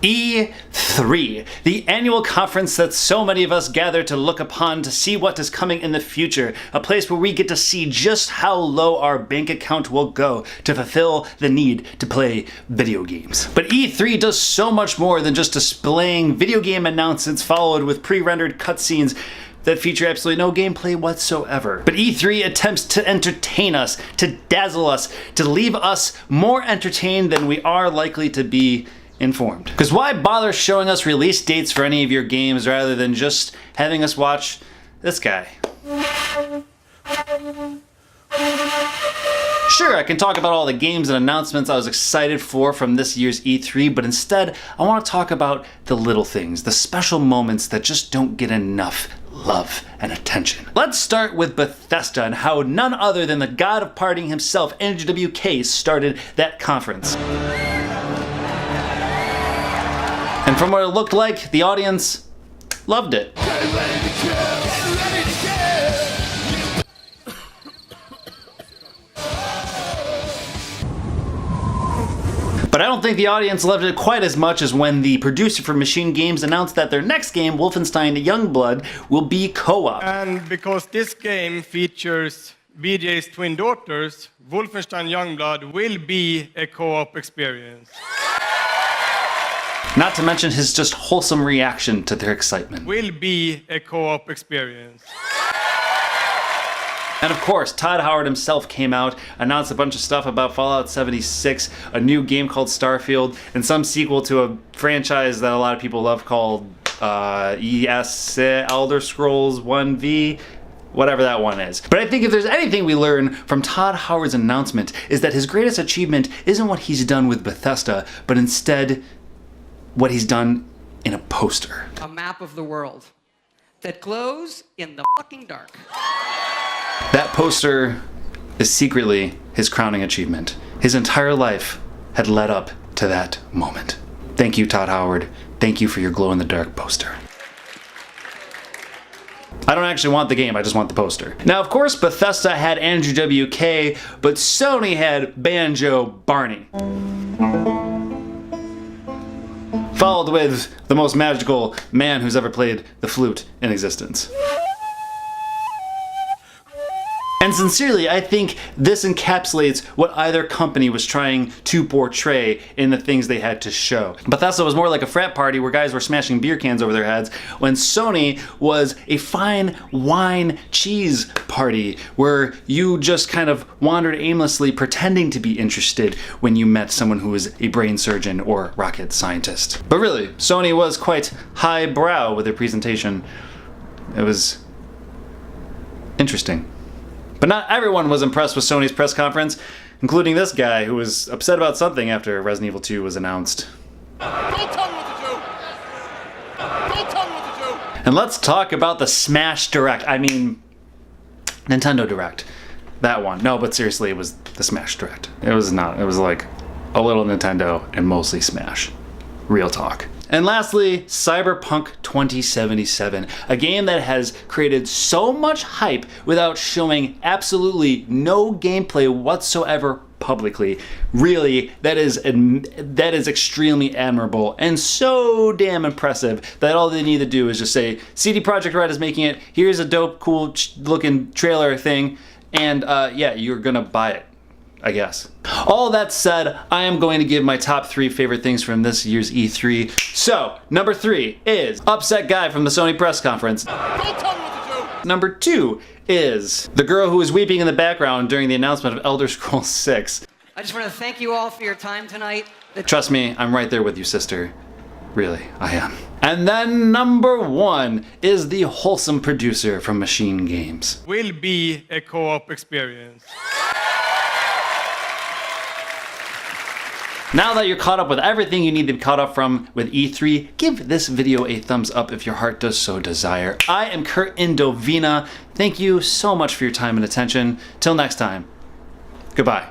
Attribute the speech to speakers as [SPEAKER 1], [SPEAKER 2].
[SPEAKER 1] E3, the annual conference that so many of us gather to look upon to see what is coming in the future, a place where we get to see just how low our bank account will go to fulfill the need to play video games. But E3 does so much more than just displaying video game announcements followed with pre-rendered cutscenes that feature absolutely no gameplay whatsoever. But E3 attempts to entertain us, to dazzle us, to leave us more entertained than we are likely to be informed. Because why bother showing us release dates for any of your games rather than just having us watch this guy? Sure, I can talk about all the games and announcements I was excited for from this year's E3, but instead I want to talk about the little things, the special moments that just don't get enough love and attention. Let's start with Bethesda and how none other than the god of partying himself, Andrew WK, started that conference. And from what it looked like, the audience loved it. But I don't think the audience loved it quite as much as when the producer for Machine Games announced that their next game, Wolfenstein Youngblood, will be co-op.
[SPEAKER 2] And because this game features BJ's twin daughters, Wolfenstein Youngblood will be a co-op experience.
[SPEAKER 1] Not to mention his just wholesome reaction to their excitement.
[SPEAKER 2] Will be a co-op experience.
[SPEAKER 1] And of course, Todd Howard himself came out, announced a bunch of stuff about Fallout 76, a new game called Starfield, and some sequel to a franchise that a lot of people love called Elder Scrolls 1V, whatever that one is. But I think if there's anything we learn from Todd Howard's announcement is that his greatest achievement isn't what he's done with Bethesda, but instead what he's done in a poster.
[SPEAKER 3] A map of the world that glows in the fucking dark.
[SPEAKER 1] That poster is secretly his crowning achievement. His entire life had led up to that moment. Thank you, Todd Howard. Thank you for your glow-in-the-dark poster. I don't actually want the game, I just want the poster. Now, of course, Bethesda had Andrew WK, but Sony had Banjo Barney. Followed with the most magical man who's ever played the flute in existence. And sincerely, I think this encapsulates what either company was trying to portray in the things they had to show. Bethesda was more like a frat party where guys were smashing beer cans over their heads, when Sony was a fine wine cheese party where you just kind of wandered aimlessly pretending to be interested when you met someone who was a brain surgeon or rocket scientist. But really, Sony was quite highbrow with their presentation. It was interesting. But not everyone was impressed with Sony's press conference, including this guy who was upset about something after Resident Evil 2 was announced.
[SPEAKER 4] Don't tell me what to do! Don't tell me what to do!
[SPEAKER 1] And let's talk about the Smash Direct. I mean, Nintendo Direct. That one. No, but seriously, it was the Smash Direct. It was not. It was like a little Nintendo and mostly Smash. Real talk. And lastly, Cyberpunk 2077, a game that has created so much hype without showing absolutely no gameplay whatsoever publicly. Really, that is extremely admirable and so damn impressive that all they need to do is just say, CD Projekt Red is making it, here's a dope, cool looking trailer thing, and yeah, you're gonna buy it, I guess. All that said, I am going to give my top 3 favorite things from this year's E3. So, number 3 is Upset Guy from the Sony press conference.
[SPEAKER 4] Don't tell me what to do!
[SPEAKER 1] Number 2 is the girl who was weeping in the background during the announcement of Elder Scrolls 6.
[SPEAKER 3] I just want to thank you all for your time tonight.
[SPEAKER 1] Trust me, I'm right there with you, sister. Really, I am. And then number 1 is the wholesome producer from Machine Games.
[SPEAKER 2] Will be a co-op experience.
[SPEAKER 1] Now that you're caught up with everything you need to be caught up from with E3, give this video a thumbs up if your heart does so desire. I am Kurt Indovina. Thank you so much for your time and attention. Till next time, goodbye.